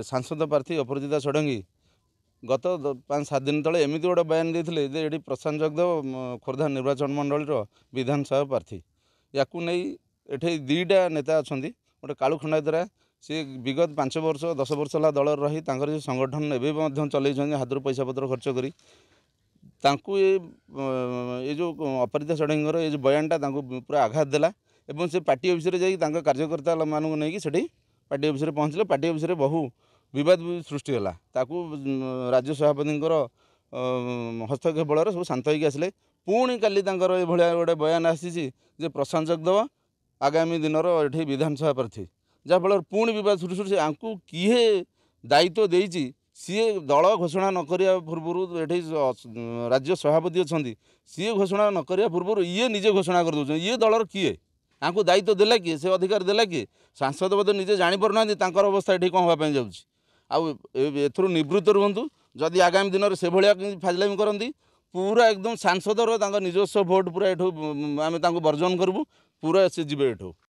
सांसद प्रार्थी अपराजिता षडंगी गत 5-7 दिन तले एमती गोटे बयान देते ये प्रशांत जगदेव खोर्धा निर्वाचन मंडल विधानसभा प्रार्थी या नहीं दुईटा नेता अच्छा गोटे कालू खंडायतरा सी विगत 5 वर्ष 10 वर्ष है दल रही संगठन एवं चल हाथ पैसा पत्र खर्च करी ये जो अपराजिता षडंगी ये बयानटा पूरा आघात देला एवं से पार्टी ऑफिस जाकि कार्यकर्ता मानू नहीं से पार्टी ऑफिस पहुँचले पार्टी ऑफिस बहु विवाद भी सृष्टि है राज्य सभापति हस्तक्षेप बल सब शांत होकर आसिले पुणी काली गोटे बयान आसी प्रशांत जगदेव आगामी दिन ये विधानसभा प्रार्थी जहाँफल पुणी विवाद सृष्टि आपको किए दायित्व देती सी दल घोषणा न करिया पूर्व ये राज्य सभापति अच्छा सी घोषणा न करिया पूर्व ये निजे घोषणा कर दौरान ये दलर किए आपको दायित्व देला किए से अधिकार देला किए सांसद बोध निजे जापना अवस्था ये कौन होगापी जाऊँ निवृत्त रुहतु जदि आगामी दिन में से भाया फाजलामी करती पूरा एकदम सांसदर निजस्व भोट पूरा ये आम वर्जन करूँ पूरा से जीवे एठू।